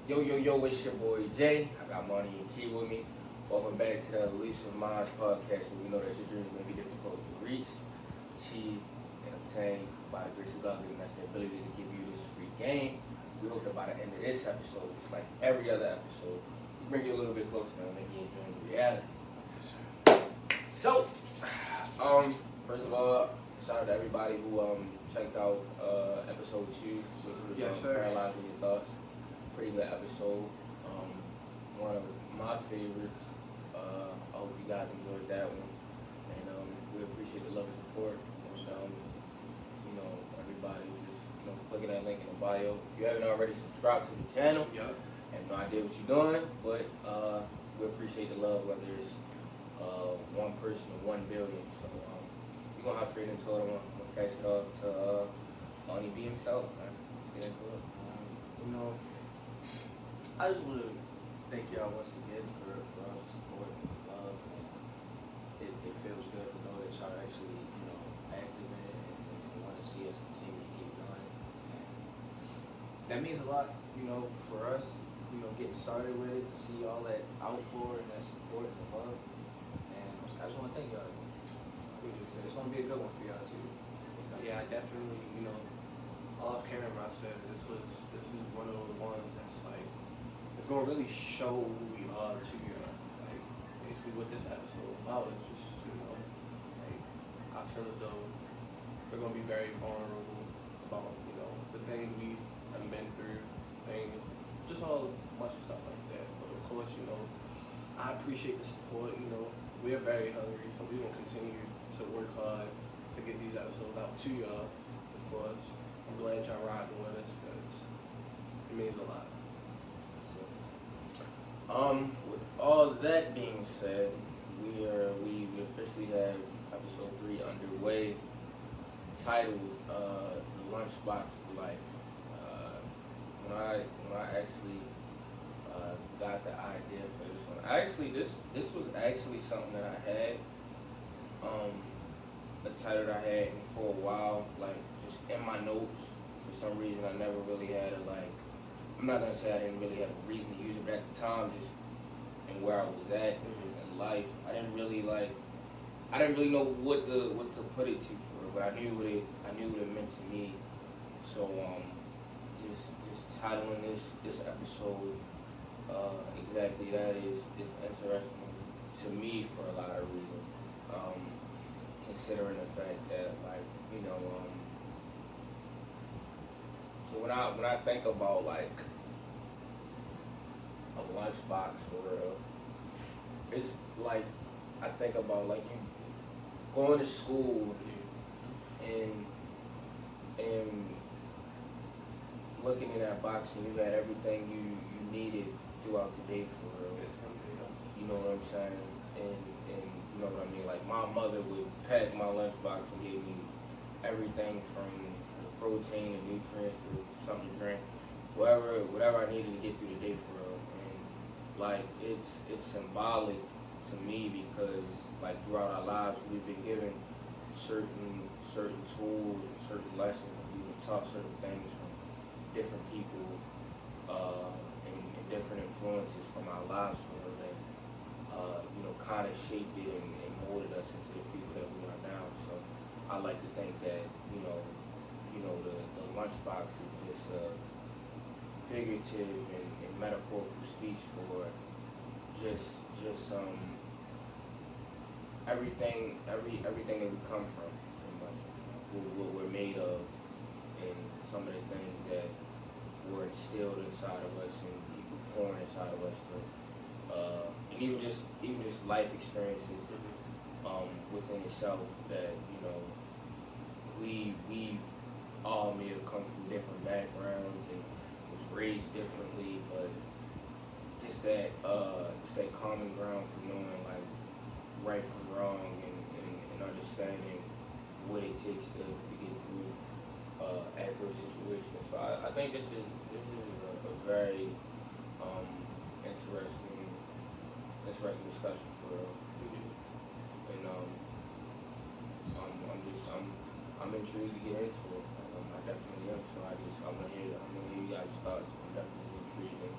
Yo, it's your boy Jay. I got Money and Key with me. Welcome back to the ElusiveMindz podcast, where we know that your dreams may be difficult to reach, achieve, and obtain by the grace of God, giving us the ability to give you this free game. We hope that by the end of this episode, just like every other episode, we bring you a little bit closer and make you enjoy the reality. So, first of all, shout out to everybody who checked out episode 2, which was Paralyzing Your Thoughts. Pretty good episode. One of my favorites. I hope you guys enjoyed that one. And we appreciate the love and support. And everybody just clicking that link in the bio. If you haven't already subscribed to the channel, I have no idea what you're doing, but we appreciate the love, whether it's one person or 1 billion. So we're gonna hop straight into it. I'm gonna pass it off to Lonnie B himself. Man. Let's get into it. I just want to thank y'all once again for all the support and love. And it feels good to know that y'all actually, active in it and want to see us continue to keep going. And that means a lot, for us, getting started with it, to see all that outpour and that support and the love. And I just want to thank y'all. It's going to be a good one for y'all too. Yeah, I definitely, off camera I said this is one of those ones that's like, it's gonna really show who we are to you. Like basically what this episode about is just, like I feel as though we're gonna be very vulnerable about, the things we have been through, things, just all a bunch of stuff like that. But of course, I appreciate the support, we're very hungry, so we will continue to work hard to get these episodes out to y'all. Of course, I'm glad y'all riding with us because it means a lot. With all that being said, we officially have episode 3 underway, titled "The LunchBox of Life." When I actually got the idea for this one, this was actually something that I had, a title that I had for a while, like just in my notes. For some reason, I never really had a I'm not gonna say I didn't really have a reason to use it, but at the time, just and where I was at in life, I didn't really know what to put it to for it, but I knew what it meant to me. So just titling this episode exactly that is interesting to me for a lot of reasons. Considering the fact that so when I think about a lunchbox for real, it's like I think about you going to school and looking in that box and you had everything you needed throughout the day for real. You know what I'm saying? And you know what I mean? Like my mother would pack my lunchbox and give me everything from protein and nutrients to something to drink, whatever I needed to get through the day for real. And it's symbolic to me because throughout our lives we've been given certain tools and certain lessons, and we've been taught certain things from different people and different influences from our lives for real that kind of shaped it and molded us into the people that we are now. So I like to think that the lunchbox is just a figurative and metaphorical speech for just everything that we come from, pretty much, what we're made of, and some of the things that were instilled inside of us and poured inside of us, and even just life experiences within itself that we all may have come from different backgrounds and was raised differently, but just that common ground for knowing right from wrong and understanding what it takes to get through adverse situations. So I think this is a very interesting discussion for real. And I'm intrigued to get into it. I definitely am. So I want to hear you guys' thoughts. I'm definitely intrigued. And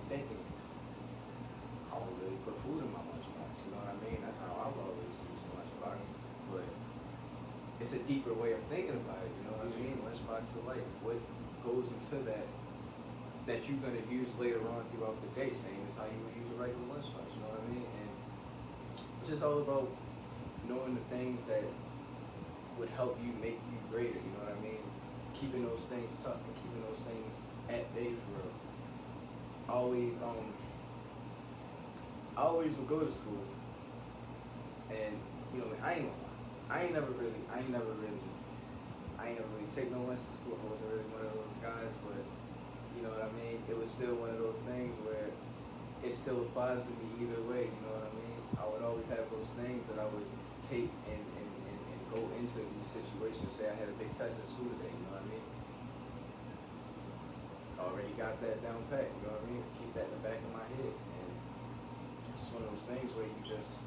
thinking, I don't really put food in my lunchbox, you know what I mean? That's how I've always used the lunchbox. But it's a deeper way of thinking about it, you know what I mean? Lunchbox of life. What goes into that you're gonna use later on throughout the day, same as how you would use a regular lunchbox, you know what I mean? And it's just all about knowing the things that would help you make you greater, you know what I mean? Keeping those things tough and keeping those things at bay for real. I always would go to school, and you know, I ain't never really take no lunch to school. I wasn't really one of those guys, but you know what I mean? It was still one of those things where it still bothered me either way, you know what I mean? I would always have those things that I would take and go into these situations. Say I had a big test at school today, you know what I mean? I already got that down pat, you know what I mean? Keep that in the back of my head. And it's one of those things where you just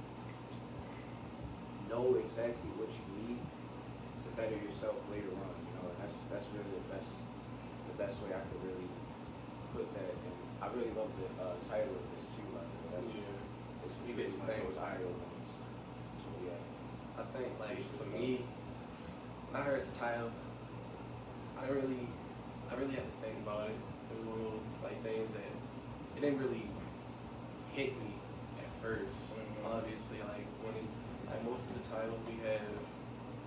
know exactly what you need to better yourself later on, you know, and that's really the best way I could really put that. And I really love the title of this too. Like, it's really one of those eye-openers. So yeah, I think like for me, when I heard the title, I really had to think about it. It was one of those like things that it didn't really hit me at first. Obviously, like like most of the titles we have,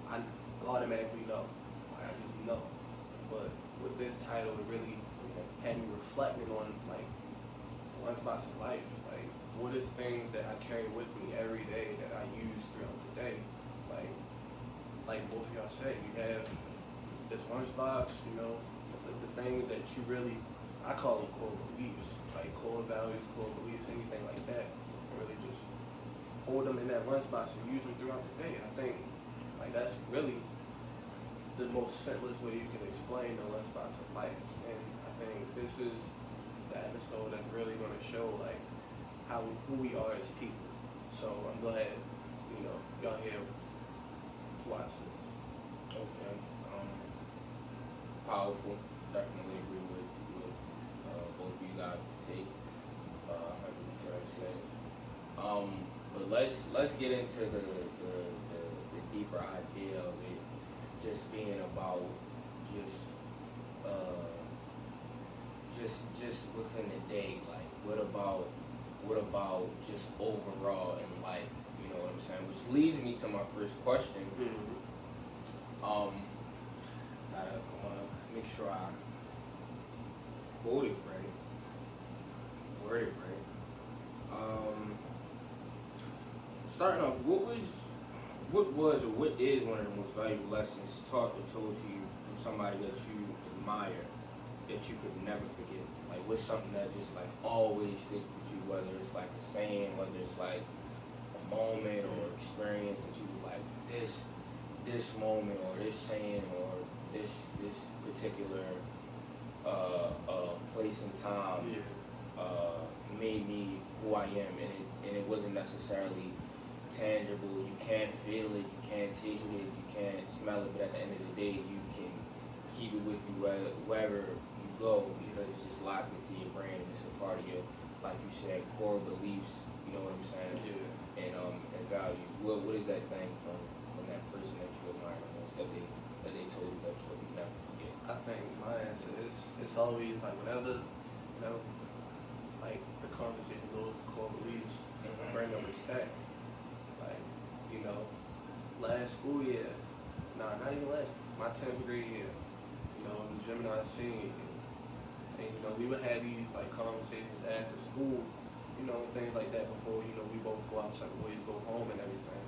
I automatically know. Like I just know. But with this title, it really had me reflecting on like lunchbox of life. Like what is things that I carry with me every day that I use throughout the day. Like both of y'all said, you have this lunchbox, you know, the things that you really, I call them core beliefs, like core values, core beliefs, anything like that. Really just hold them in that lunchbox and use them throughout the day. I think like that's really the most simplest way you can explain the lunchbox of life. And I think this is the episode that's really going to show like who we are as people. So I'm glad, you know, y'all here to watch this. Okay. Powerful. Definitely agree with both of you guys' take. I was trying to say. But let's get into the deeper idea of it just being about just within the day. Like what about just overall in life? You know what I'm saying? Which leads me to my first question. I want to make sure I quote it right, word it right. Starting off, what was or what is one of the most valuable lessons taught or told to you from somebody that you admire that you could never forget? Like what's something that just like always stick with you, whether it's like a saying, whether it's like a moment or experience that you was like this moment or this saying or this particular place and time made me who I am, and it wasn't necessarily tangible. You can't feel it, you can't taste it, you can't smell it, but at the end of the day, you can keep it with you wherever you go because it's just locked into your brain and it's a part of your, like you said, core beliefs. You know what I'm saying? Yeah. And values. What is that thing from that person that you admire the most that they told you that you would never forget? I think my answer is it's always like whatever, you know, like the conversation goes, the core beliefs, bring up respect. Like, you know, last school year, not even last, my 10th grade year, you know, the Gemini senior year. And, you know, we would have these like conversations after school, you know, and things like that before, you know, we both go out separate ways, go home and everything.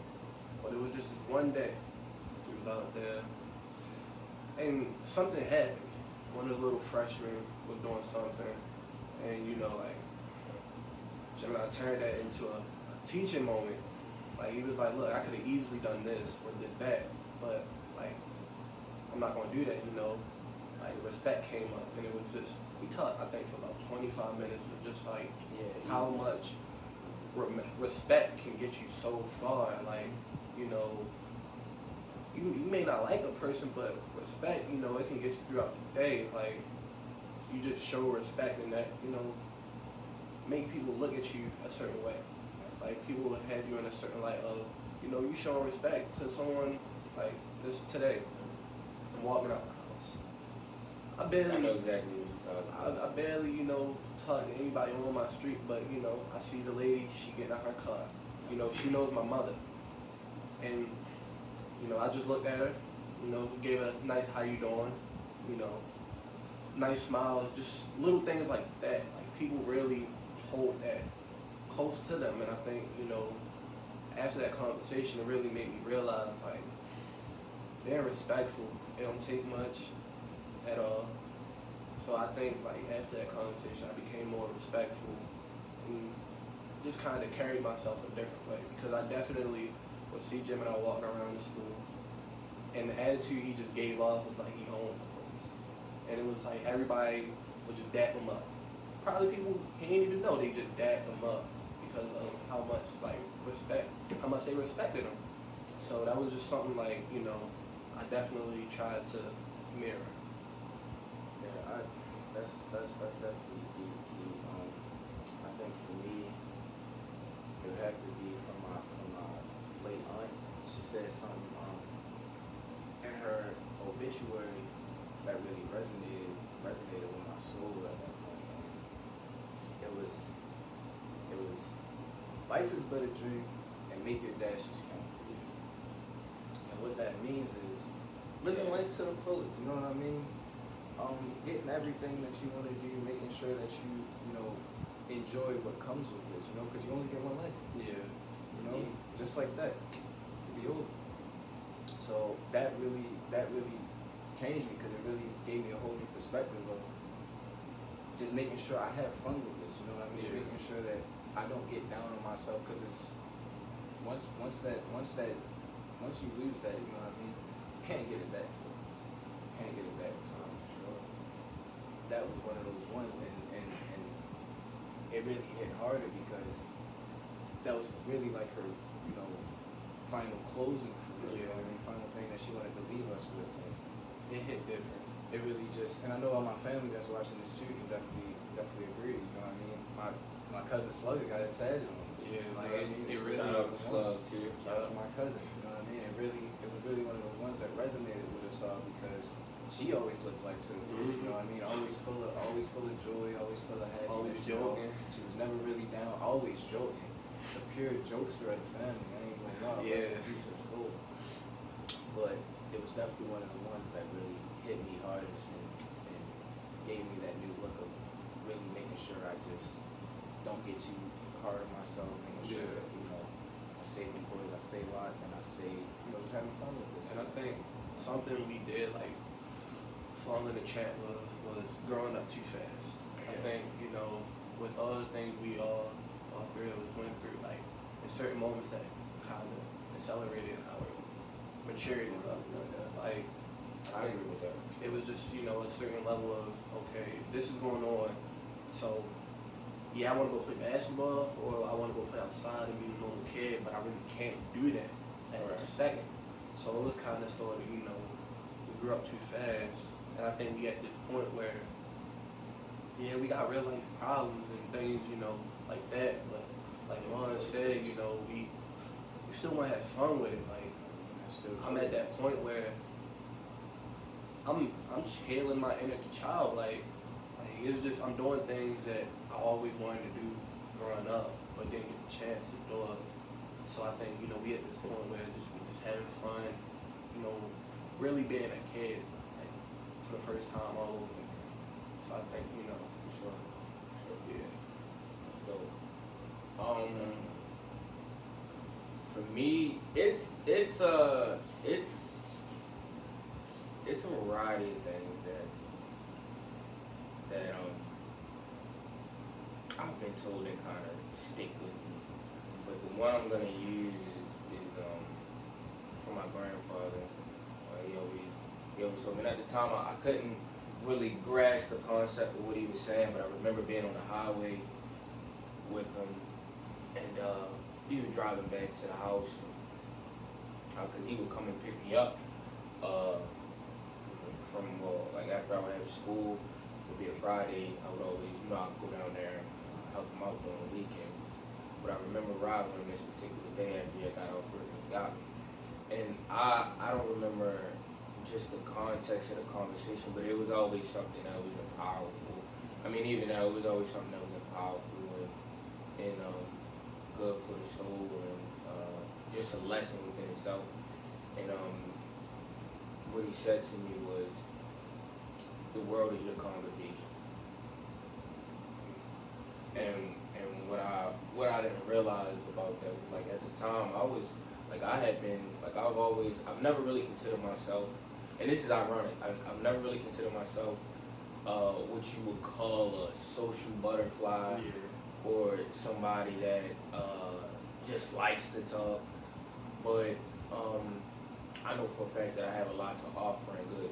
But it was just one day, we was out there, and something happened. One of the little freshmen was doing something, and you know, like, Gemini turned that into a teaching moment. Like, he was like, look, I could have easily done this or did that, but, like, I'm not going to do that, you know. Like, respect came up, and it was just, we talked, I think, for about 25 minutes of just, like, how much respect can get you so far. Like, you know, you may not like a person, but respect, you know, it can get you throughout the day. Like, you just show respect in that, you know, make people look at you a certain way. Like people will have you in a certain light of, you know, you showing respect to someone like this today. I'm walking out the house. I know exactly what you're talking about. I barely, you know, talk to anybody on my street, but you know, I see the lady, she getting out her car. You know, she knows my mother. And, you know, I just looked at her, you know, gave her a nice how you doing, you know, nice smile, just little things like that. Like people really hold that close to them, and I think, you know, after that conversation, it really made me realize, like, they're respectful. It don't take much at all. So I think, like, after that conversation, I became more respectful and just kind of carried myself a different way, because I definitely would see Jim and I walking around the school, and the attitude he just gave off was like he owned the place. And it was like everybody would just dap him up. Probably people he didn't even know, they just dapped him up because of how much how much they respected him. So that was just something like, you know, I definitely tried to mirror. Yeah, that's definitely deep. I think for me, it would have to be from my late aunt. She said something in her obituary that really resonated with my soul at that point. It was life is but a dream, and make your dashes count. And what that means is living life to the fullest. You know what I mean? Getting everything that you want to do, making sure that you enjoy what comes with this. You know, because you only get one life. Yeah. You know, just like that. You'll be old. So that really changed me, because it really gave me a whole new perspective of just making sure I have fun with this. You know what I mean? Yeah. Making sure that I don't get down on myself, because it's once you lose that, you know what I mean? You can't get it back. Can't get it back. So for sure, that was one of those ones, and it really hit harder, because that was really like her, you know, final closing for her. You know what I mean? Final thing that she wanted to leave us with. And it hit different. It really just, and I know all my family that's watching this too can definitely agree. You know what I mean? My cousin Slugger got it tatted on him. Yeah, Like, like it really. Shout out to Slug too. Shout out to my cousin. You know what I mean? It was really one of those ones that resonated with us all, because she always lived life to the fullest. You know what I mean? Always full of joy, always full of happiness. Always you know? joking. She was never really down. Always joking. The pure jokester of the family. I ain't gonna lie. Yeah. Rest in peace, her soul. But it was definitely one of the ones that really hit me hardest and gave me that new look of really making sure I just don't get too hard on myself, making sure that, you know, I stay employed, I stay locked, and I stay, you know, just having fun with this. And I think something we did, like, fall in the chat was growing up too fast. I think, you know, with all the things we all three of us went through, like, in certain moments that kind of accelerated our maturity level. Like, I agree with that. it was just, you know, a certain level of, okay, this is going on, so yeah, I want to go play basketball, or I want to go play outside and be a normal kid, but I really can't do that at the second. So it was kind of sort of, you know, we grew up too fast, and I think we at this point where, yeah, we got real life problems and things, you know, like that, but like Ron said, you know, we still want to have fun with it. Like, I'm at that point where I'm healing my inner child. Like it's just, I'm doing things that I always wanted to do growing up, but didn't get the chance to do it. So I think, you know, we at this point where we just having fun, you know, really being a kid, like, for the first time all over again. So I think, you know, for sure, yeah. Let's go. For me, it's a variety of things that I've been told that kind of stick with me. But the one I'm gonna use is from my grandfather. He always told me. And at the time, I couldn't really grasp the concept of what he was saying, but I remember being on the highway with him, and he was driving back to the house because he would come and pick me up from like after I would have school. It would be a Friday. I would always, I'd go down there, help them out during the weekends. But I remember robbing him this particular day after he got off work and got me. And I don't remember just the context of the conversation, but it was always something that was powerful. I mean, even now, it was always something that was powerful and good for the soul and just a lesson within itself. And what he said to me was, the world is your congregation. And what I didn't realize about that was, like, at the time, I've never really considered myself, and this is ironic, I've never really considered myself what you would call a social butterfly, or somebody that just likes to talk. But I know for a fact that I have a lot to offer in good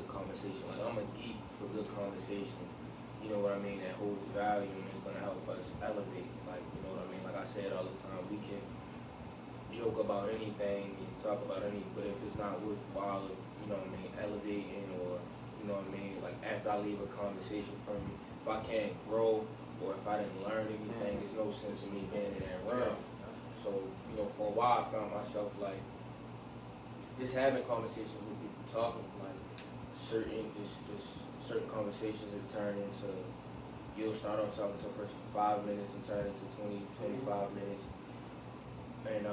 conversation. Like, I'm a geek for good conversation. You know what I mean? That holds value and is gonna help us elevate. Like, you know what I mean? Like I said all the time, we can joke about anything and talk about anything, but if it's not worthwhile, you know what I mean, elevating, or you know what I mean, like after I leave a conversation from you, if I can't grow or if I didn't learn anything, there's no sense in me being in that realm. So, you know, for a while I found myself like just having conversations with people, talking like certain conversations that turn into, you'll start off talking to a person for 5 minutes and turn into 20, 25 minutes. And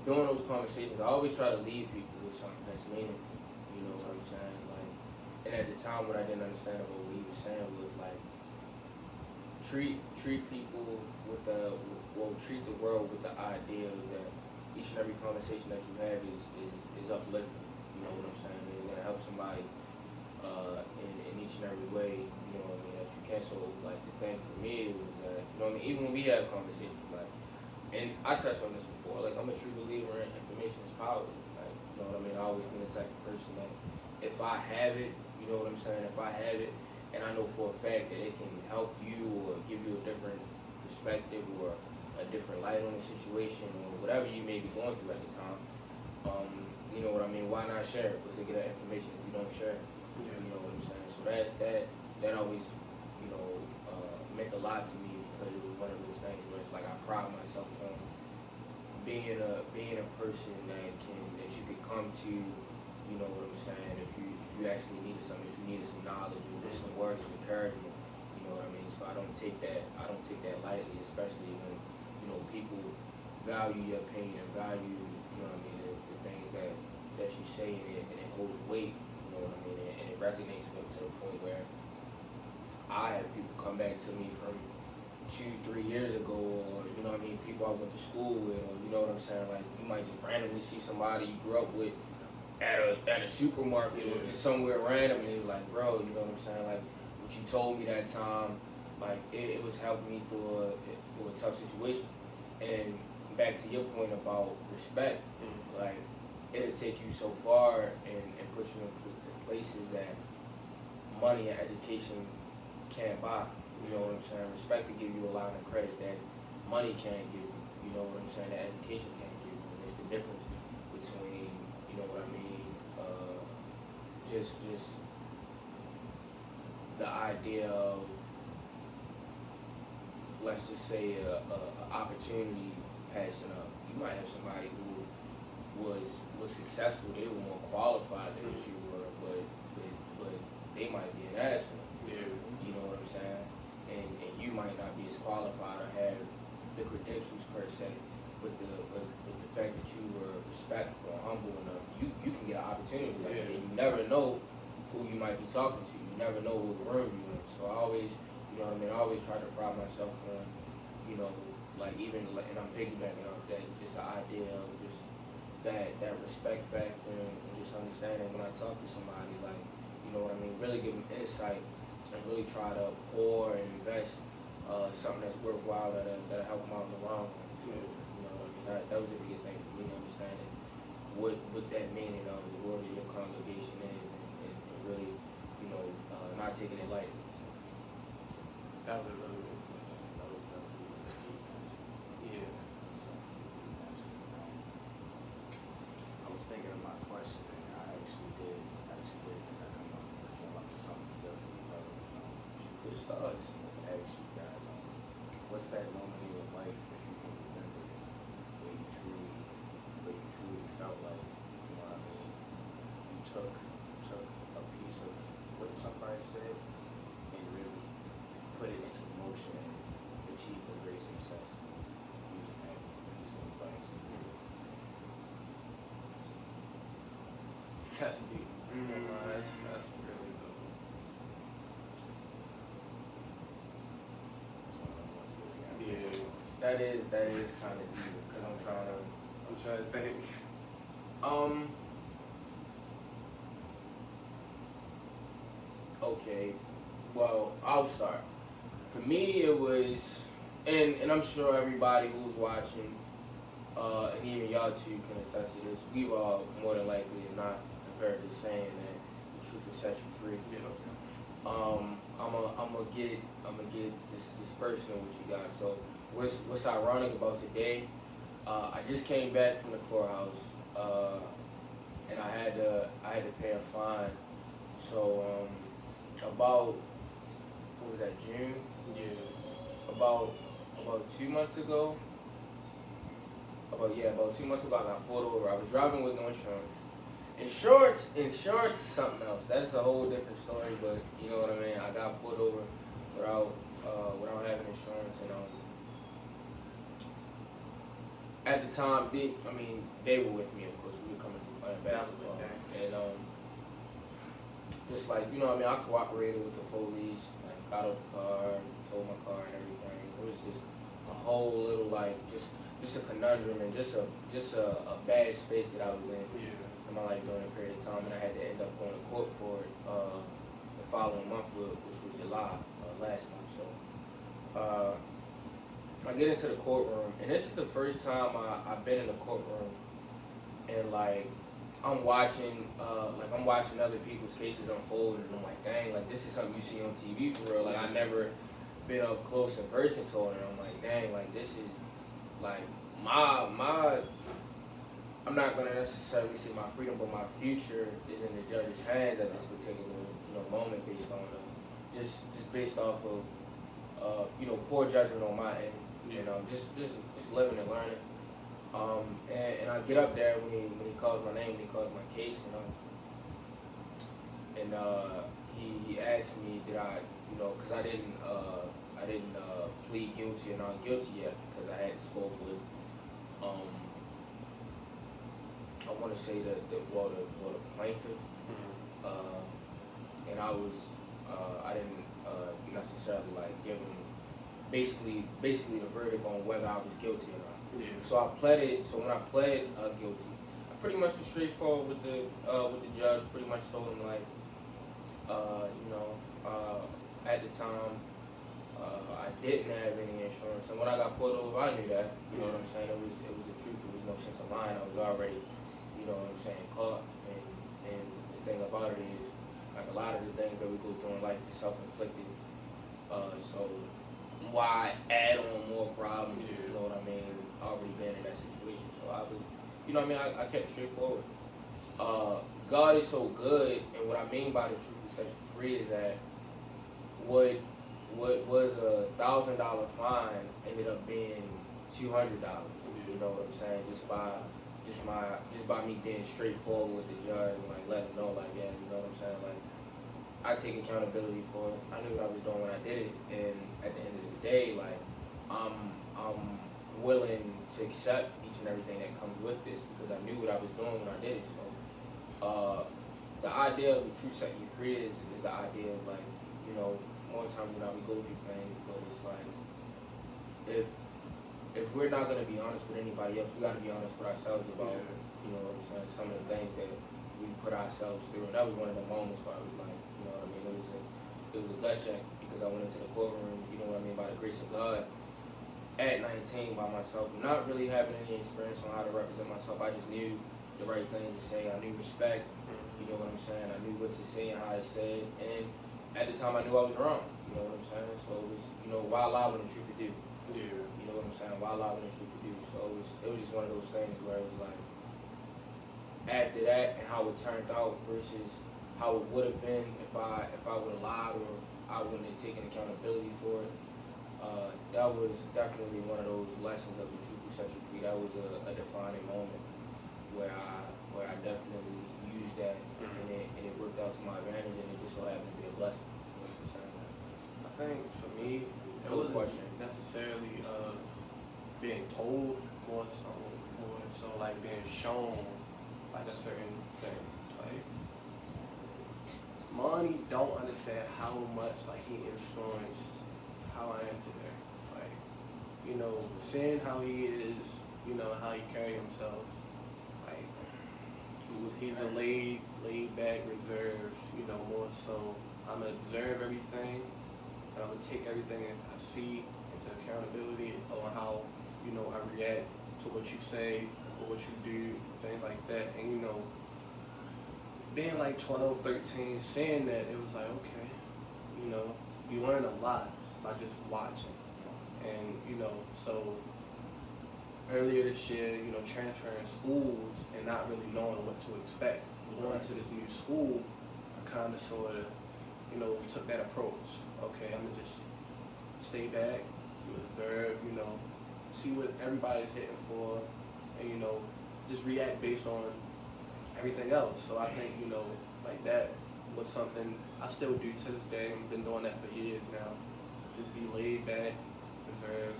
during those conversations, I always try to leave people with something that's meaningful. You know what I'm saying? Like, and at the time, what I didn't understand about what he was saying was like, treat people with treat the world with the idea that each and every conversation that you have is uplifting. You know what I'm saying? It's gonna help somebody in each and every way. You know what I mean? That you can. So like, the thing for me was that, you know what I mean? Even when we have conversations, like, and I touched on this before, like, I'm a true believer in information is power. Like, you know what I mean? I always been the type of person that if I have it, you know what I'm saying? If I have it, and I know for a fact that it can help you or give you a different perspective or a different light on the situation or whatever you may be going through at the time, you know what I mean? Why not share it? Because they get that information if you don't share it. You know what I'm saying? So that always, you know, meant a lot to me, because it was one of those things where it's like I pride myself on being a person that you could come to. You know what I'm saying? If you actually needed something, if you needed some knowledge or just some words of encouragement, you know what I mean? So I don't take that lightly, especially when, you know, people value your opinion and value, you know what I mean, the things that you say, and it holds weight, you know what I mean, and it resonates with to the point where I have people come back to me from 2-3 years ago, or you know what I mean, people I went to school with, or you know what I'm saying, like you might just randomly see somebody you grew up with at a supermarket or just somewhere randomly, like, bro, you know what I'm saying, like what you told me that time, like it was helping me through a tough situation. And back to your point about respect, like it'll take you so far and put you in places that money and education can't buy. You know what I'm saying? Respect to give you a lot of credit that money can't give you. You know what I'm saying? That education can't give you. And it's the difference between, you know what I mean, just the idea of, let's just say, a opportunity passing up. You might have somebody who was successful, they were more qualified than you were, but they might be an asshole. You know what I'm saying? And you might not be as qualified or have the credentials per se, but the fact that you were respectful and humble enough, you can get an opportunity like that. And you never know who you might be talking to. You never know what room you're in. So I always, you know what I mean, I always try to pride myself on, you know, like even, like, and I'm piggybacking off that, just the idea of just that respect factor and just understanding when I talk to somebody, like, you know what I mean, really give them insight and really try to pour and invest something that's worthwhile that'll help them out in the long run. So, you know what I mean, that was the biggest thing for me, understanding what that meaning of the world of your congregation is, and really, you know, not taking it lightly. So. That was a really good question. That was yeah. I was thinking of my question, and I actually did come up to something different. For the stars. Actually got what's that moment in your life if you can remember it, where you truly felt like, you know what I mean, you took a piece of what somebody said and really put it into motion and achieved a great success using that piece of advice? That's deep. That's really dope. That's what I want to do. Yeah. That is kind of deep because I'm trying to think. Okay, well, I'll start. For me, it was, and I'm sure everybody who's watching, and even y'all two can attest to this. We've all more than likely not heard this saying that the truth will set you free. Yeah. I'm gonna get this personal with you guys. So what's ironic about today? I just came back from the courthouse, and I had to pay a fine. So about what was that, June? Yeah. About 2 months ago. About 2 months ago, I got pulled over. I was driving with no insurance. Insurance is something else. That's a whole different story. But you know what I mean. I got pulled over without having insurance, and at the time, they were with me. Of course, we were coming from playing basketball, and just like, you know what I mean, I cooperated with the police. Like, got out the car, towed my car, and everything. It was just a whole little just a conundrum and just a bad space that I was in. Yeah. In my life during a period of time, and I had to end up going to court for it the following month, which was July last month. So I get into the courtroom, and this is the first time I've been in the courtroom, and like I'm watching other people's cases unfold, and I'm like, dang, like this is something you see on TV for real. Like I never been up close in person to it, and I'm like, dang, like this is like my. I'm not gonna necessarily say my freedom, but my future is in the judge's hands at this particular moment, based on just based off of poor judgment on my end. You know, just living and learning. And I get up there when he calls my name, when he calls my case, and he asked me did I, because I didn't plead guilty or not guilty yet, because I hadn't spoke with I want to say the plaintiff, and I didn't necessarily like give him basically the verdict on whether I was guilty or not. Yeah. So I pleaded. So when I pled guilty, I pretty much was straightforward with the judge. Pretty much told him like, at the time I didn't have any insurance, and when I got pulled over, I knew that. You know what I'm saying? It was the truth. There was no sense of lying. I was already, caught. And the thing about it is, like a lot of the things that we go through in life is self-inflicted. So why add on more problems? Yeah. You know what I mean? Already been in that situation. So I was, I kept straightforward. God is so good, and what I mean by the truth will set you free is that what was $1,000 fine ended up being $200. You know what I'm saying? Just by me being straightforward with the judge and like let him know, like, yeah, you know what I'm saying? Like, I take accountability for it. I knew what I was doing when I did it, and at the end of the day, like, I'm willing to accept each and everything that comes with this, because I knew what I was doing when I did it. So the idea of the truth setting you free is the idea of, like, more times than not we go through things, but it's like, if we're not going to be honest with anybody else, we got to be honest with ourselves about, you know what I'm saying, some of the things that we put ourselves through. And that was one of the moments where I was like, you know what I mean, it was a gut check, because I went into the courtroom, you know what I mean, by the grace of God, at 19 by myself, not really having any experience on how to represent myself. I just knew the right things to say. I knew respect, you know what I'm saying, I knew what to say and how to say it, and at the time I knew I was wrong, you know what I'm saying. So it was, why lie when the truth is due? Yeah. You know what I'm saying? Why lie when the truth is due? So it was just one of those things where it was like, after that and how it turned out versus how it would have been if I would have lied, or if I wouldn't have taken accountability for it. That was definitely one of those lessons of the truth will set you free. That was a defining moment where I definitely used that, and it worked out to my advantage, and it just so happened to be a blessing. You know what I'm saying? I think for me, it No wasn't question. necessarily being told, more so like being shown like a certain thing. Like Monty don't understand how much like he influenced how I am today. Like, you know, seeing how he is, you know, how he carry himself. Like he's a laid back, reserved, you know, more so. I'm gonna observe everything, and I'm gonna take everything I see into accountability on how, you know, I react to what you say or what you do, things like that. And you know, being like 12, 13, seeing that, it was like, okay, you know, you learn a lot by just watching. And, you know, so earlier this year, you know, transferring schools and not really knowing what to expect. Going to this new school, I kind of sort of, you know, took that approach. Okay, I'm going to just stay back, observe, you know, see what everybody's hitting for, and, you know, just react based on everything else. So I think, you know, like that was something I still do to this day. I've been doing that for years now. Just be laid back, observe,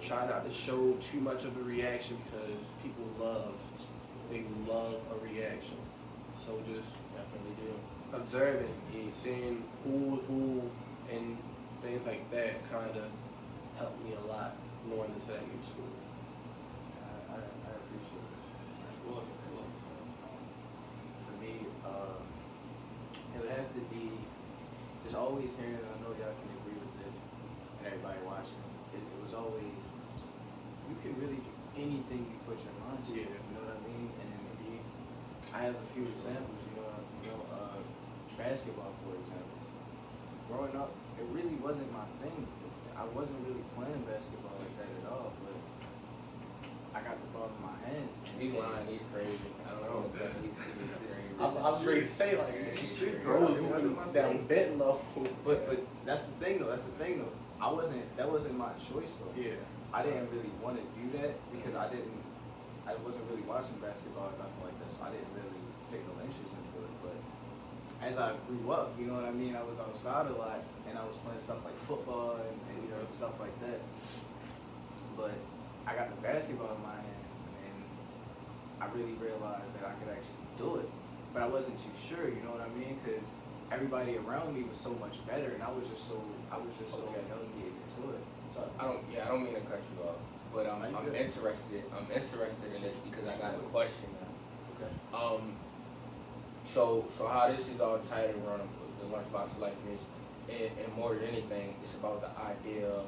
try not to show too much of a reaction because people love a reaction. So just Definitely do. observing, seeing who and things like that kind of helped me a lot going into that new school. I appreciate it. For me, it would have to be just always hearing, and I know y'all can agree with this, and everybody watching, it was always, you can really do anything you put your mind to, Yeah. you know what I mean? And I have a few examples, basketball, for example. Growing up, it really wasn't my thing. I wasn't really playing basketball like that at all, but I got the ball in my hands. He's lying. He's crazy. I don't know. He's crazy. I was ready to say, like, This is true, bro, bro. It wasn't my down thing. bed low. But that's the thing though. That wasn't my choice though. Yeah. I didn't really want to do that because I wasn't really watching basketball or nothing like that, so I didn't really take no interest into it. But as I grew up, you know what I mean, I was outside a lot and I was playing stuff like football and you know, stuff like that. But I got the basketball in my hands and I really realized that I could actually do it. But I wasn't too sure, you know what I mean? Because everybody around me was so much better and I was just so Okay. young getting into it. So, I don't mean to cut you off, but I'm interested in this because I got a question now. okay. So how this is all tied around the LunchBox Life is, and more than anything, it's about the idea of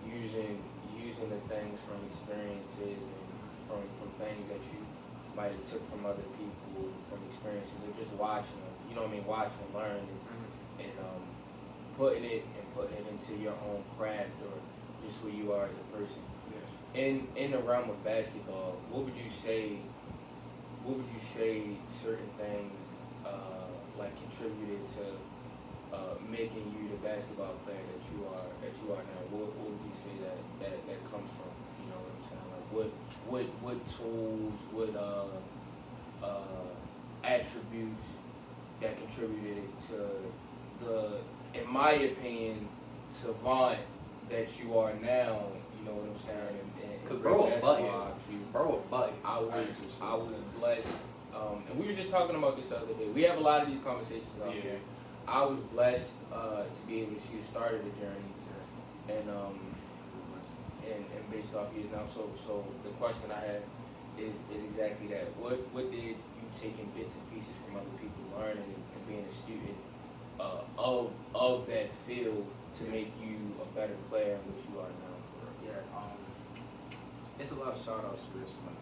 using the things from experiences and from things that you might have took from other people, from experiences, or just watching them. You know what I mean? Watch and learn, and putting it into your own craft or just who you are as a person. Yeah. In the realm of basketball, what would you say certain things like contributed to making you the basketball player that you are now? What would you say that comes from? You know what I'm saying? Like what tools, what attributes that contributed to the, in my opinion, savant that you are now? You know what I'm saying? Cause bro a buddy. I was blessed, and we were just talking about this the other day. We have a lot of these conversations out Yeah. there. I was blessed to be able to see the start of the journey, and based off years now. So the question I have is exactly that. What did you take in bits and pieces from other people, learning and being a student of that field to make you a better player in which you are now? Yeah, it's a lot of shout outs for this one.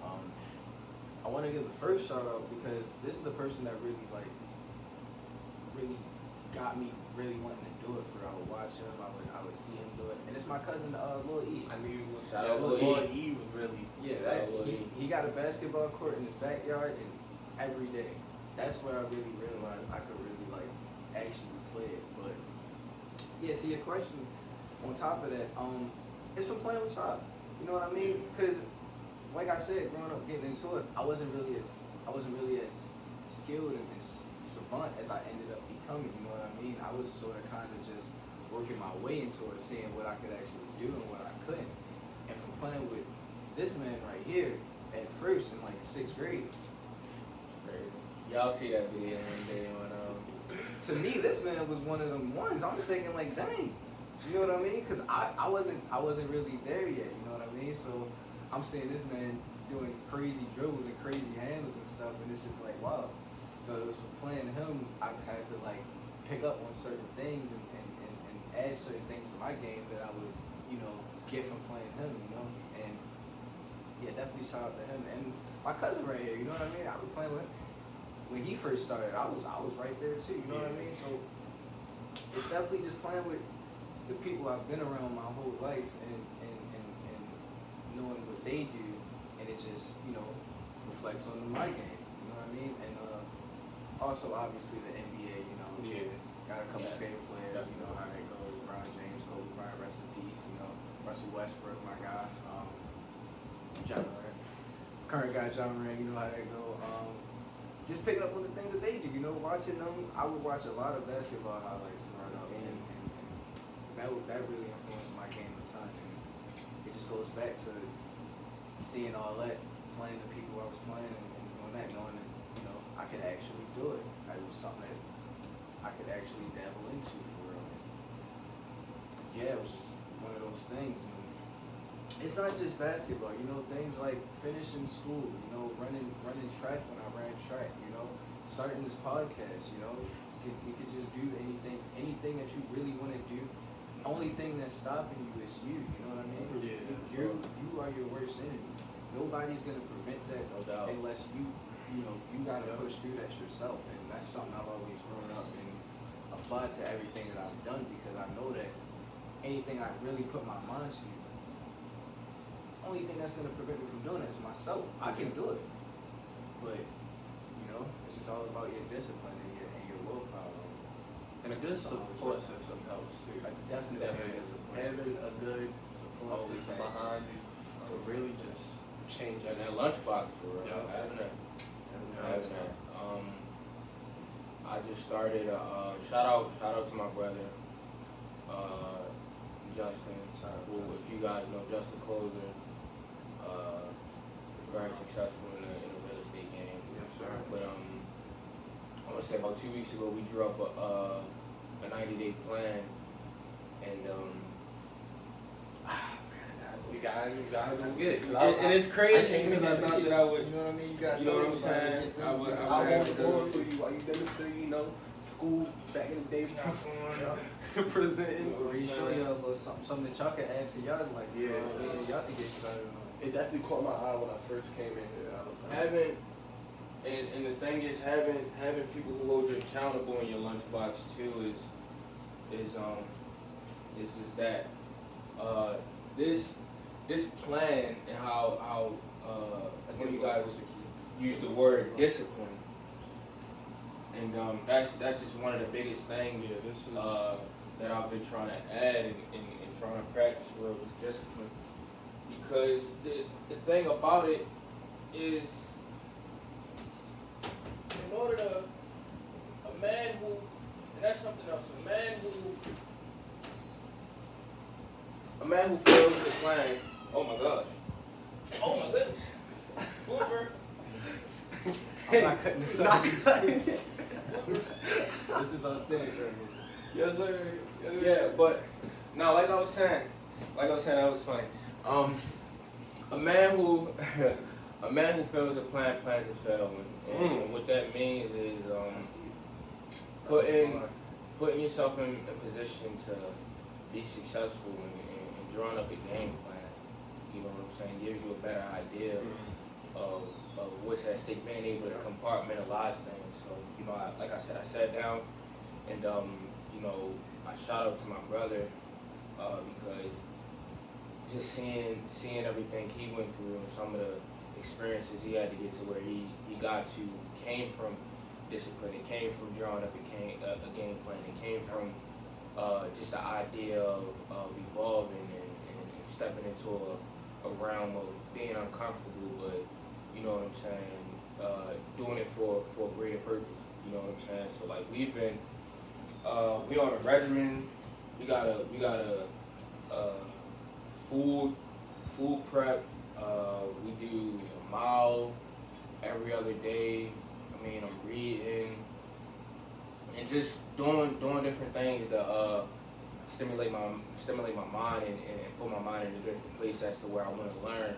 I want to give the first shout out because this is the person that really got me really wanting to do it. I would watch him, I would see him do it, and it's my cousin Lil E. I knew you was Shout out Lil E. was really He got a basketball court in his backyard, and every day, that's where I really realized I could really like actually play it. But yeah, to your question, on top of that, it's from playing with y'all. You know what I mean? Because, like I said, growing up, getting into it, I wasn't really as skilled and as savant as I ended up becoming. You know what I mean? I was sort of kind of just working my way into it, seeing what I could actually do and what I couldn't. And from playing with this man right here at first in like 6th grade. Y'all see that video one day on To me, this man was one of them ones. I'm thinking like, dang, you know what I mean? Because I wasn't really there yet. You know what I mean? So I'm seeing this man doing crazy dribbles and crazy handles and stuff, and it's just like, wow. So it was from playing him, I had to like pick up on certain things and add certain things to my game that I would, you know, get from playing him. You know, and yeah, definitely shout out to him and my cousin right here. You know what I mean? I was playing with him. When he first started, I was right there too, you know what I mean? So it's definitely just playing with the people I've been around my whole life and knowing what they do, and it just, you know, reflects on my game, you know what I mean? And also obviously the NBA, you know, got a couple favorite players, you know how they go, LeBron James, Kobe Bryant, rest in peace, you know, Russell Westbrook, my guy, John Moran, current guy John Moran, you know how they go. Just picking up on the things that they do, you know, watching them. I would watch a lot of basketball highlights growing up, and that really influenced my game a ton. And it just goes back to seeing all that, playing the people I was playing, and doing that, knowing that, you know, I could actually do it. It was something that I could actually dabble into for real. Yeah, it was just one of those things. And it's not just basketball, you know, things like finishing school, you know, running track when I ran track, you know, starting this podcast, you know, you could just do anything that you really want to do. The only thing that's stopping you is you know what I mean? Yeah. You are your worst enemy. Nobody's gonna prevent that, No doubt. unless you gotta push through that yourself, and that's something I've always grown up and applied to everything that I've done, because I know that anything I really put my mind to, only thing that's gonna prevent me from doing it is myself. I can do it, but you know, it's just all about your discipline and your willpower. And a good support system helps too. Definitely a support Having system. a good support Always system have. behind you will really just change and that everything. LunchBox for real. Yeah. Having that. Yeah. Having that. I just started. Shout out to my brother, Justin. Who, if you guys know Justin Closer, very successful in the real estate game. Yes, sir. But I want to say about 2 weeks ago we drew up a 90-day plan, and You gotta go get it. and it's crazy I because I thought that I would. You know what I mean? You got You know what I'm saying? I would won't forward for you while you demonstrate, you know, school back in the day, presenting. You show y'all a little something that y'all can add to y'all like, Yeah. y'all can get started on. It definitely caught my eye when I first came in here. I was like, Having, and the thing is, having people who hold you accountable in your lunchbox too is just that. This plan and how when you guys use the word discipline, and that's just one of the biggest things yeah, this is that I've been trying to add and trying to practice for is discipline. Because the thing about it is, in order to, a man who, and that's something else, a man who fails the plan, oh my gosh, oh my goodness, Whooper. I'm not cutting this off. This is authentic. yes, sir. Yes, sir. Yeah, but no, like I was saying, that was funny. A man who fails a plan plans to fail, and what that means is putting yourself in a position to be successful and drawing up a game plan. You know what I'm saying? Gives you a better idea of what's at stake, being able to compartmentalize things. So, you know, like I said, I sat down and, you know, I shout out to my brother because just seeing everything he went through and some of the experiences he had to get to where he got to came from discipline. It came from drawing up a game plan. It came from just the idea of evolving and stepping into a realm of being uncomfortable, but you know what I'm saying, doing it for a greater purpose. You know what I'm saying? So like we've been, we on a regimen. We got a food prep. We do a mile every other day. I mean, I'm reading and just doing different things to stimulate my mind and put my mind in a different place as to where I want to learn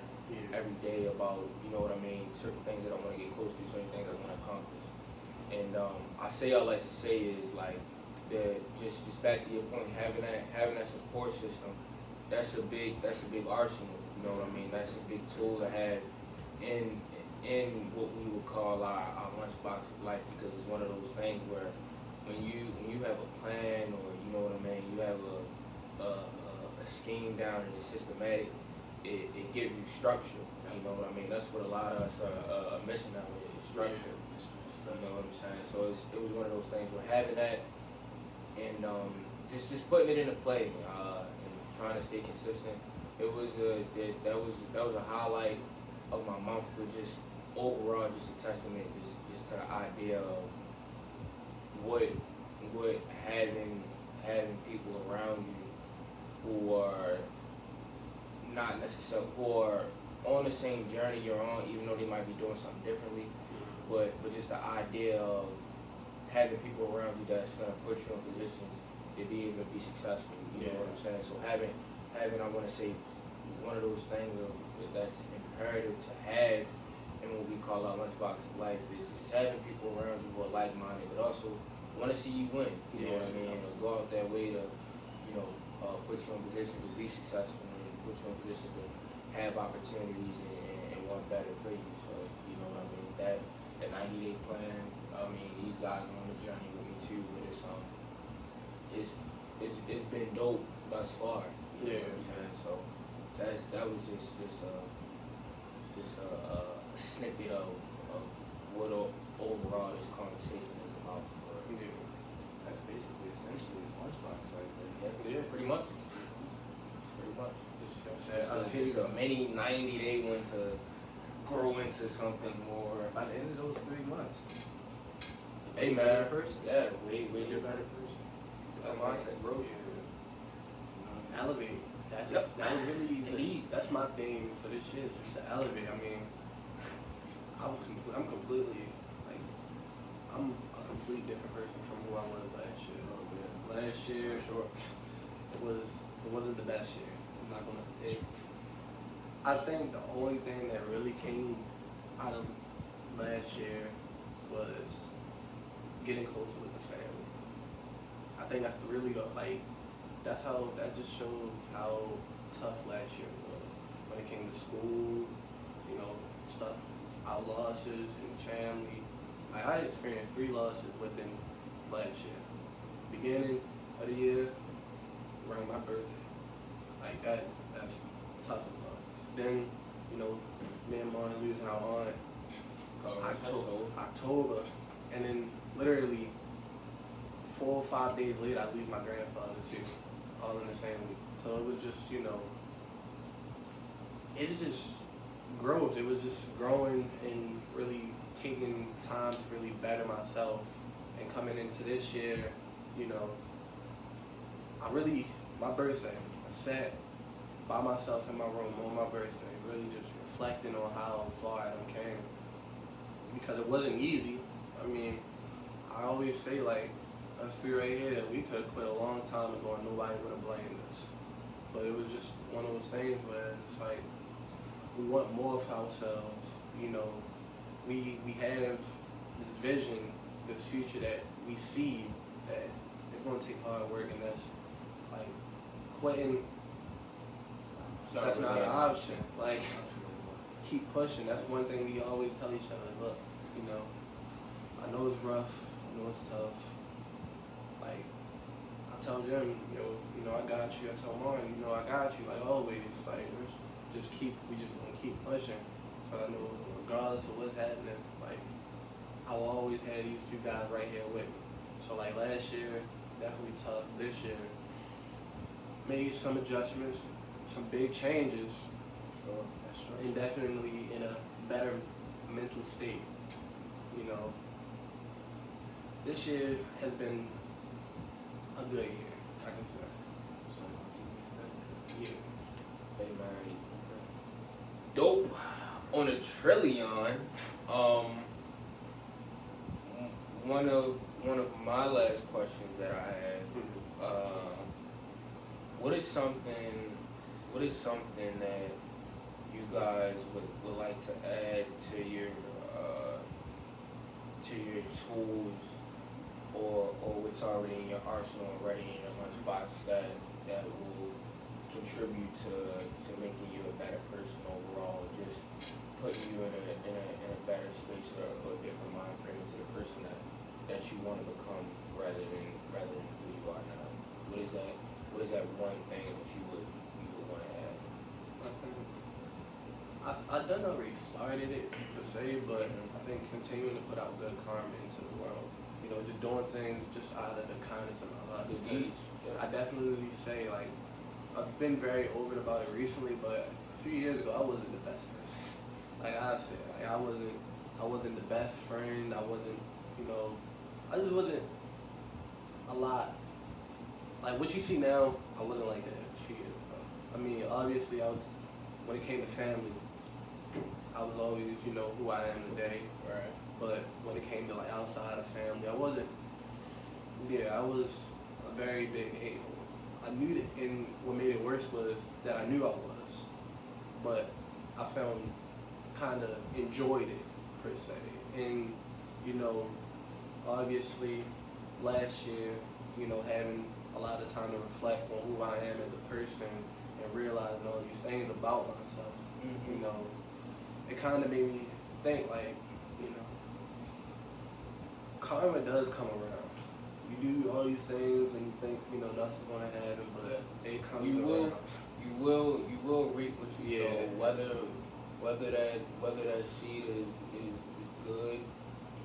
every day about, you know what I mean, certain things that I want to get close to, certain things I want to accomplish. And I say all I like to say is like that. Just back to your point, having that support system. That's a big arsenal. You know what I mean? That's a big tool to have in what we would call our lunchbox of life, because it's one of those things where when you have a plan, or you know what I mean, you have a scheme down and it's systematic, it gives you structure. You know what I mean? That's what a lot of us are missing out with, is structure. You know what I'm saying? So it was one of those things where having that and just putting it into play and trying to stay consistent. That was a highlight of my month, but just overall, just a testament just to the idea of what having people around you who are not necessarily, who are on the same journey you're on, even though they might be doing something differently, but just the idea of having people around you that's gonna put you in positions to be able to be successful. You know what I'm saying? So having I want to say one of those things that's imperative to have in what we call our lunchbox of life is having people around you who are like-minded, but also want to see you win. You know what I mean? Or go out that way to, you know, put you in position to be successful and put you in positions to have opportunities and want better for you. So, you know what I mean? That 90-day plan. I mean, these guys are on the journey with me too, but it's been dope thus far. You know what I'm saying? So that was just a snippet of what overall this conversation is about. That's basically essentially his lunchbox, right? Yeah, pretty much. Just a mini 90-day one to grow into something more. By the end of those 3 months, Hey man, yeah, way different. different mindset, bro. Elevate. That was really that's my theme for this year, is just to elevate. I mean, I'm completely like I'm a complete different person from who I was last year. Last year, it wasn't the best year. I'm not gonna. I think the only thing that really came out of last year was getting closer with the family. I think that's really that just shows how tough last year was when it came to school, you know, stuff, our losses and family. Like, I experienced 3 losses within last year. Beginning of the year, around my birthday. Like, that's tough as loss. Then, you know, me and Mom losing our aunt October, and then literally 4 or 5 days later, I lose my grandfather too, all in the same week. So it was just, you know, it's just growth. It was just growing and really taking time to really better myself. And coming into this year, you know, my birthday, I sat by myself in my room on my birthday, really just reflecting on how far I done came. Because it wasn't easy. I mean, I always say, like, us 3 right here, we could have quit a long time ago and nobody would have blamed us. But it was just one of those things where it's like, we want more for ourselves. You know, we have this vision, this future that we see that it's going to take hard work, and that's like quitting. That's not an option. Like, keep pushing. That's one thing we always tell each other. Look, you know, I know it's rough. I know it's tough. Like, I tell them, you know, I got you. I tell Mom, you know, I got you. Like always. Like, we just gonna keep pushing. But I know, regardless of what's happening, like, I will always have these 2 guys right here with me. So like last year, definitely tough this year. Made some adjustments, some big changes, Sure, that's right. and definitely in a better mental state. You know, this year has been a good year, I can say. So, Yeah. Hey man, dope on a trillion. One of my last questions that I had. What is something that you guys would like to add to your tools or what's already in your arsenal already in your lunchbox that will contribute to making you a better person overall, just putting you in a better space or a different mind frame into the person that you want to become rather than who you are now. What is that one thing that you would want to add? I don't know already started it per se, but I think continuing to put out good karma into the world. You know, just doing things just out of the kindness of my heart. Good deeds. I definitely say, like, I've been very open about it recently, but a few years ago I wasn't the best person. Like I said, like I wasn't the best friend. I wasn't, you know, I just wasn't a lot. Like what you see now, I wasn't like that a few years ago. I mean, obviously when it came to family, I was always, you know, who I am today. right. But when it came to like outside of family, I wasn't. Yeah, I was a very big a-hole. I knew that, and what made it worse was that I knew I was, but I found kind of enjoyed it per se. And you know, obviously, last year, you know, having a lot of time to reflect on who I am as a person and realizing all these things about myself, Mm-hmm. you know, it kind of made me think like, you know, karma does come around. You do all these things and you think, you know, nothing's gonna happen, but it comes around. You will reap what you Yeah. sow. Whether that seed is good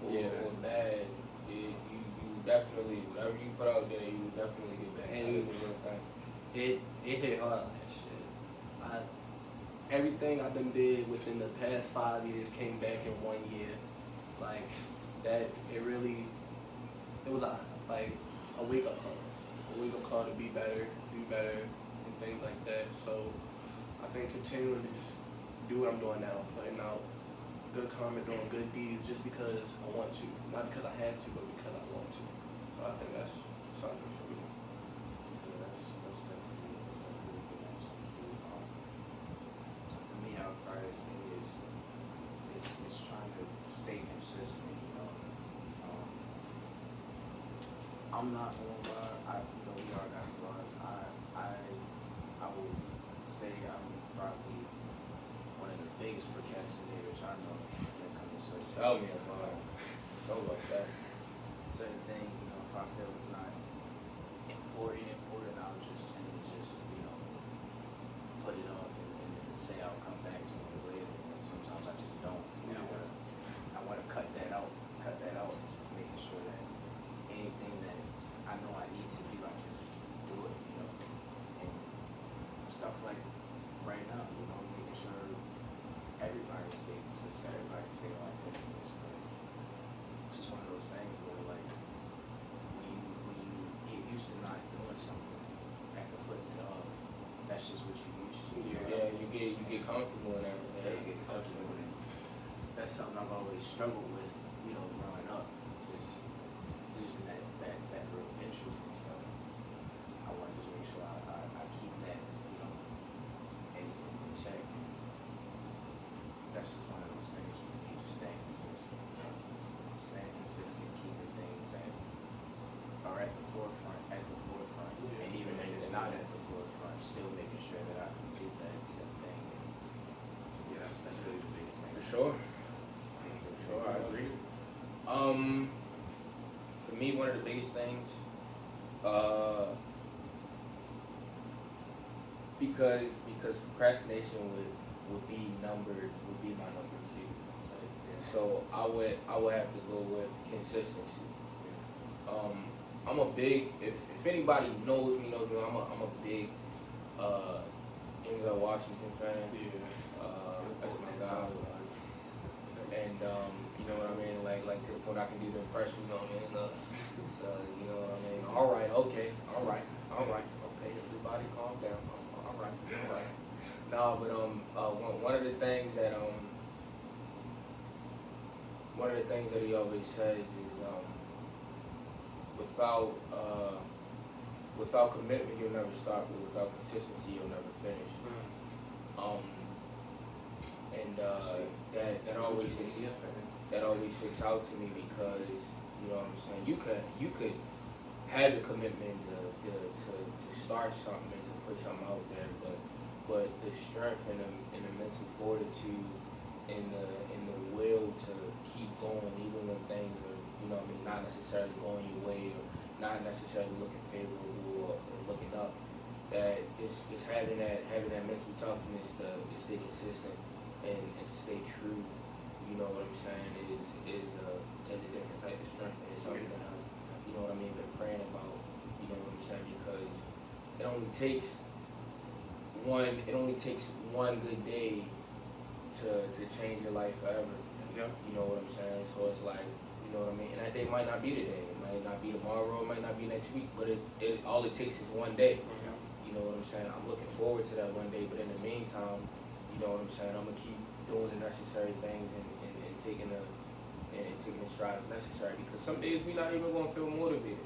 or bad, you definitely, whatever you put out there, you definitely get back. And That is a real thing. it hit hard last year. Everything I done did within the past 5 years came back in 1 year. Like that, it was like a wake up call. A wake up call to be better, do better, and things like that. So I think continuing to just do what I'm doing now, putting out good karma, doing good deeds just because I want to. Not because I have to, but because I want to. So I think that's something for me. Yeah, that's definitely a really good answer. For me, I would probably say is trying to stay consistent. You know, I'm not gonna lie. You know, we all got flaws. I will say I'm probably one of the biggest procrastinators I know when it comes to social Tell me media. about it. So about that. Certain things, you know, if I feel it's not important, I'll just tend to you know, put it off and say I'll come back to it later. And sometimes I just don't. And I wanna cut that out, making sure that anything that I know I need to do, I just do it, you know. And stuff like right now, you know, making sure everybody stays consistent, everybody stay on this. It's just one of those things where like when you get used to not doing something after putting it off, that's just what you used to. You know? Yeah, you get comfortable in everything. Yeah, you get comfortable with it. That's something I've always struggled with, you know, growing up. Just losing that real interest and stuff. I wanted to make sure I keep that, you know, in check. That's just one of those things for me, just staying consistent. Staying consistent, keeping things that are at the forefront. And even if it's not at the forefront, still making sure that I complete that same thing. And yeah, that's really the biggest thing. For sure. For sure, I agree. For me, one of the biggest things, because procrastination would be my number two. So I would have to go with consistency. I'm a big, if anybody knows me, I'm a big Denzel Washington fan. That's my guy. And you know what I mean, like to the point I can do the impression, you know what I mean, you know what I mean. All right, okay, everybody calm down. All right. No, but one of the things that he always says is without commitment you'll never start, but without consistency you'll never finish. That always sticks out to me because you know what I'm saying. You could have the commitment to start something and to put something out there, but the strength and the mental fortitude and the will to keep going even when things are, you know what I mean, not necessarily going your way or not necessarily looking favorable or looking up. That just having that mental toughness to stay consistent and to stay true, you know what I'm saying, is a different type of strength, and it's something that I, you know what I mean, been praying about, you know what I'm saying, because it only takes one good day to change your life forever. Yeah. You know what I'm saying? So it's like, you know what I mean, and that day might not be today, it might not be tomorrow, it might not be next week, but it all it takes is one day. You know what I'm saying? I'm looking forward to that one day, but in the meantime, you know what I'm saying, I'm gonna keep doing the necessary things and taking the strides necessary, because some days we're not even gonna feel motivated.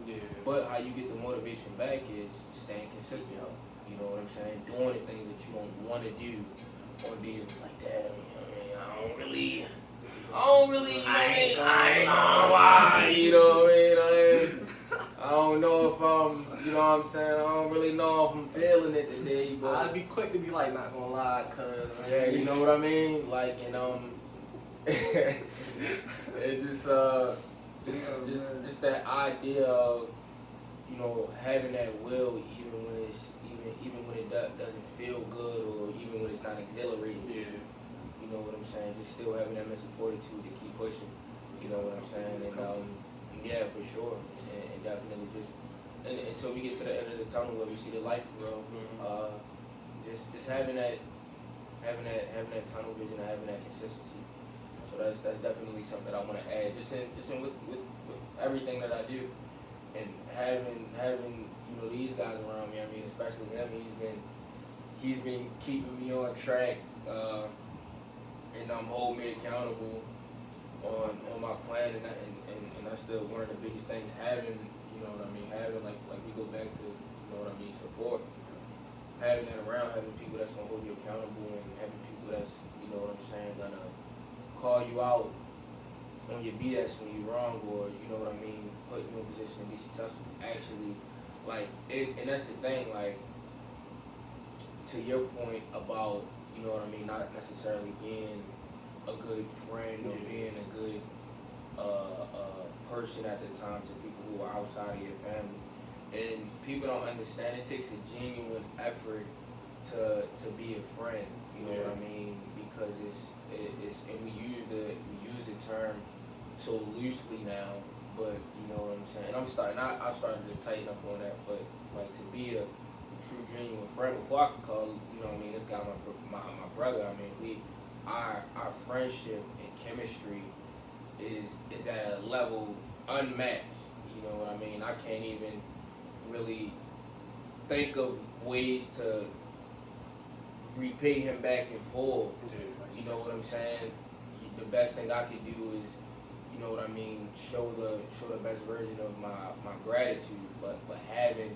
Yeah. But how you get the motivation back is staying consistent. You know what I'm saying? Doing the things that you don't want to do on days it's like, damn, you know what I mean? I don't really, I ain't gonna lie, you know what I mean? I don't know if you know what I'm saying? I don't really know if I'm feeling it today, but I'd be quick to be like, not gonna lie, cuz. yeah, you know what I mean? Like, and it just that idea of, you know, having that will even when it doesn't feel good or even when it's not exhilarating to you. You know what I'm saying? Just still having that mental fortitude to keep pushing. You know what I'm saying? And yeah, for sure. And definitely just until we get to the end of the tunnel where we see the light for real. Just having that tunnel vision and having that consistency. So that's definitely something that I want to add. Just in with everything that I do, and having you know these guys around me. I mean, especially him. He's been keeping me on track and holding me accountable on my plan, and that's still one of the biggest things. Having, you know what I mean, having like we go back to, you know what I mean, support. Having that around, having people that's gonna hold you accountable, and having people that's, you know what I'm saying, gonna call you out on your BS when you're wrong, or you know what I mean, put you in a position to be successful. Actually, like it, and that's the thing, like to your point about, you know what I mean, not necessarily being a good friend or being a good person at the time to people who are outside of your family. And people don't understand, it takes a genuine effort to be a friend, you know what I mean? Because it's and we use the term so loosely now, but you know what I'm saying? And I started to tighten up on that, but like to be a true genuine friend, before I could call, you know what I mean, this guy my brother, I mean, our friendship and chemistry is at a level unmatched, you know what I mean? I can't even really think of ways to repay him back in full. You know what I'm saying? The best thing I could do is, you know what I mean, show the best version of my gratitude, but having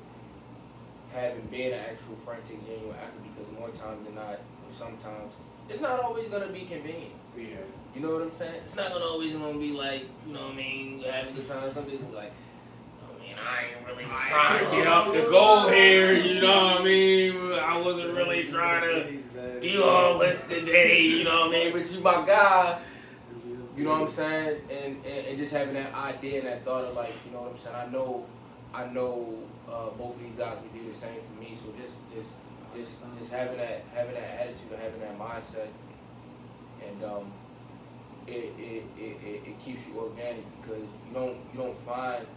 been an actual friend takes genuine effort, because more times than not, or sometimes, it's not always gonna be convenient. Yeah. You know what I'm saying? It's not always gonna be like, you know what I mean, having a good time. Some days it's like, I ain't really trying to get up the goal here, you know what I mean? I wasn't really trying to do all this today, you know what I mean? But you my guy, you know what I'm saying? And just having that idea and that thought of like, you know what I'm saying? I know both of these guys would do the same for me. So just having that attitude or having that mindset, and it keeps you organic, because you don't find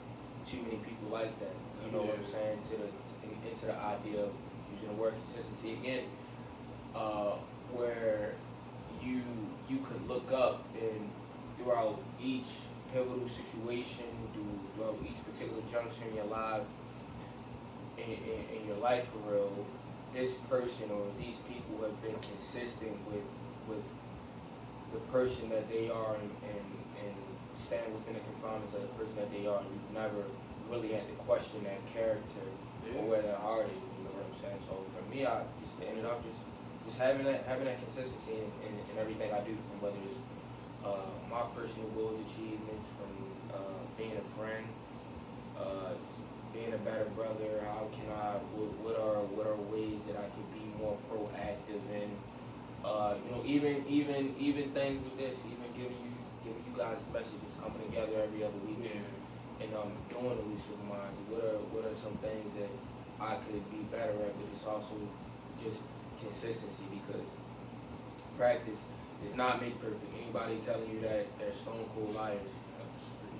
too many people like that. You know what I'm saying? Into the idea of using the word consistency again, where you could look up and throughout each pivotal situation, throughout each particular juncture in your life, in your life for real, this person or these people have been consistent with the person that they are and stand within the confinements of the person that they are. You've never really had to question that character or where their heart is. You know what I'm saying? So for me, I just ended up just having that consistency in everything I do, from whether it's my personal goals, achievements, from being a friend, just being a better brother. How can what are ways that I can be more proactive in, even things with this, even giving you guys messages, coming together every other weekend, and doing ElusiveMindz. What are some things that I could be better at? But it's also just consistency, because practice is not made perfect. Anybody telling you that, they're stone cold liars.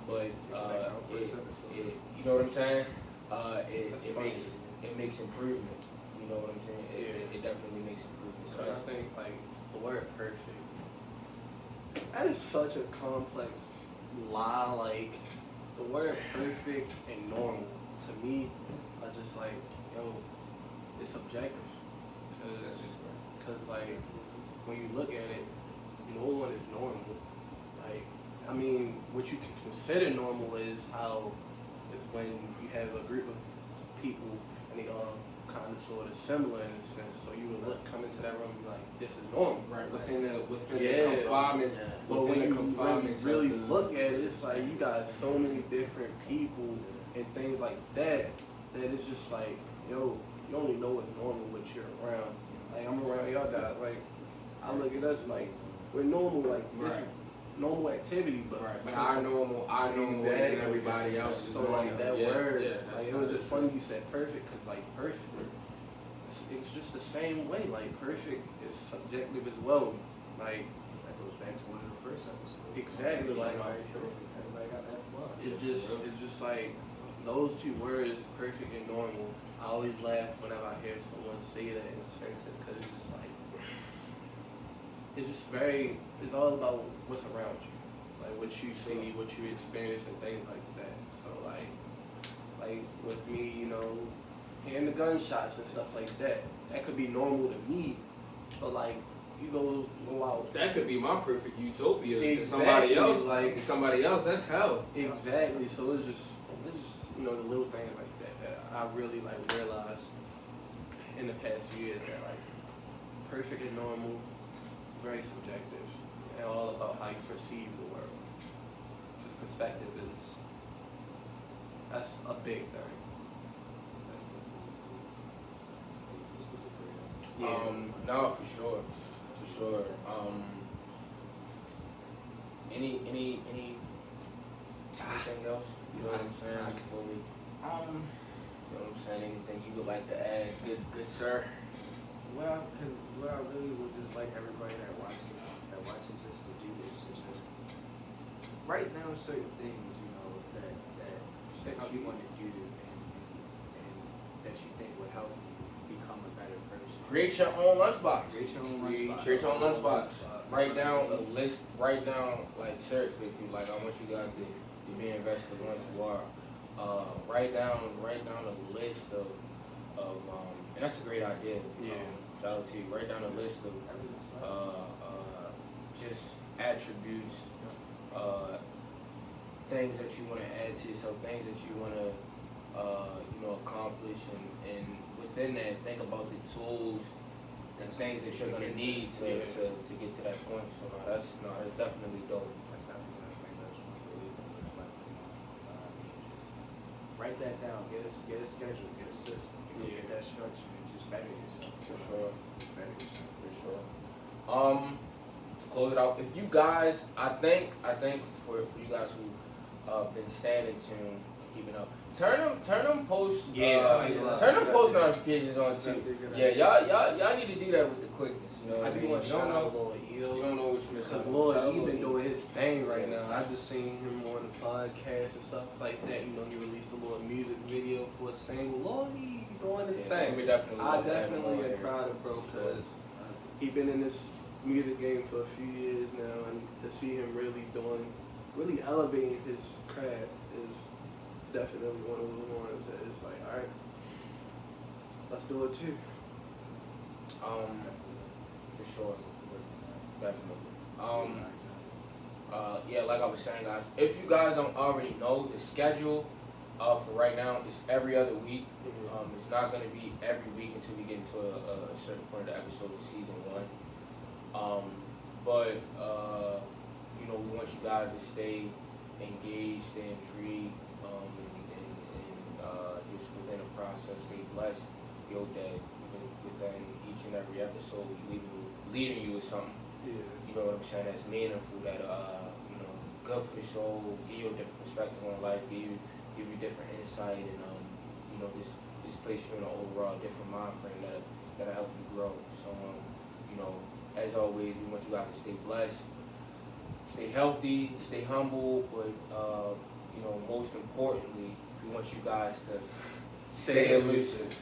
But you know what I'm saying? It makes improvement. You know what I'm saying? It definitely makes improvement. So I think like the word perfect, that is such a complex lie. Like the word perfect and normal to me are just like, yo, it's subjective. Because like when you look at it, no one is normal. Like, I mean, what you can consider normal is when you have a group of people and they all kind of sort of similar in a sense. So you would come into that room and be like, this is normal. Right, within the confinements. But when you really look at it, it's like you got so many different people and things like that it's just like, yo, you only know what's normal when you're around. Like, I'm around y'all guys. Like, I look at us like we're normal. Like, this is normal activity, but our normal is everybody else. So like that word, like it was just funny you said perfect, because like perfect, it's just the same way. Like perfect is subjective as well. Like That goes back to one of the first episodes. exactly, like everybody got that flaw. it's just like those two words, perfect and normal. I always laugh whenever I hear someone say that in a sentence, because it's just like it's all about what's around you, like what you see, what you experience, and things like that. So like with me, you know, hearing the gunshots and stuff like that could be normal to me, but like you go out. That could be my perfect utopia to Exactly, somebody else. like- To somebody else, that's hell. Exactly. So it's just you know, the little things like that I really like realized in the past few years, that like perfect and normal, very subjective, and all about how you perceive the world. Because perspective that's a big thing. No, for sure. Anything else? You know what I'm saying? Before we, you know what I'm saying? Anything you would like to add, good sir? Well, what I really would just like everybody that watches this to do is to just write down certain things, you know, that you want to do and that you think would help you become a better person. Create your own lunchbox. Create your own lunchbox. Create your own lunchbox. Write down a list. Write down like seriously, like I want you guys to be invested once you are. Write down a list of and that's a great idea. Shout out to you. Write down a list of just attributes, things that you want to add to yourself, things that you want to accomplish, and within that, think about the tools and things that you're gonna need to get to that point. So that's definitely dope. Write that down. Get a schedule. Get a system. Get that structure and just better yourself. For sure. Better yourself. For sure. To close it out, if you guys, I think for you guys who been staying in tune, keeping up, Turn them post. Yeah, turn them post notifications on too. Yeah, y'all need to do that with the quickness. You know what I I do mean? want to shout out Lil You Eel. don't know which Mr. Because Lil E been doing his thing right now. I just seen him on the podcast and stuff like that. You know, he released a little music video for a single. Lil E doing his thing. We definitely I love that definitely one am proud of bro because he been in this music game for a few years now, and to see him really elevating his craft is definitely one of the ones that is like, all right, let's do it too. For sure, definitely. Yeah, like I was saying, guys, if you guys don't already know the schedule, for right now, it's every other week. It's not going to be every week until we get into a certain point of the episode of season 1. But you know, we want you guys to stay engaged, stay intrigued, and just within the process, stay blessed. Yo, that within each and every episode, we leading you with something. Yeah. You know what I'm saying? That's meaningful. That you know, good for the soul. Give you a different perspective on life. Give you different insight, and you know, just place you in an overall different mind frame that'll help you grow. So you know, as always, we want you guys to stay blessed, stay healthy, stay humble, but you know, most importantly, we want you guys to stay elusive.